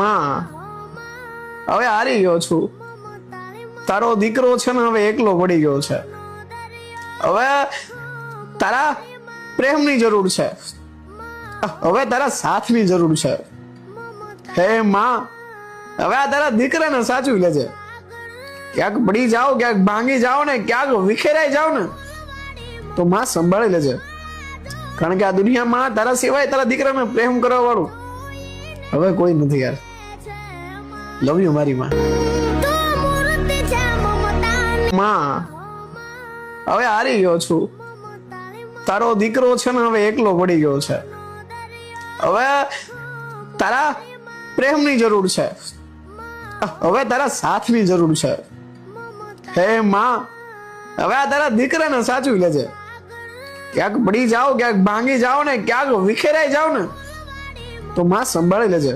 માં હવે હારી ગયો છું. તારો દીકરો છે ને હવે એકલો પડી ગયો છે. હવે તારા પ્રેમની જરૂર છે. હવે તારા સાથની જરૂર છે. હે માં, હવે આ તારા દીકરાને સાચવી લેજે. ક્યાંક પડી જાઓ, ક્યાંક ભાંગી જાઓ ને ક્યાંક વિખેરાઈ જાઓ ને તો માં સંભાળી લેજે. કારણ કે આ દુનિયામાં તારા સિવાય તારા દીકરાને પ્રેમ કરવા વાળું હવે કોઈ નથી યાર. લવ યુ મારી માં. માં હવે હારી ગયો છું. તારો દીકરો છે ને હવે એકલો પડી ગયો છે. હવે તારા પ્રેમની જરૂર છે. હવે તારા સાથની જરૂર છે. હે માં, હવે આ તારા દીકરાને સાચવી લેજે. ક્યાંક પડી જાઓ, ક્યાંક ભાંગી જાઓ ને ક્યાંક વિખેરાઈ જાઓ ને તો માં સંભાળી લેજે.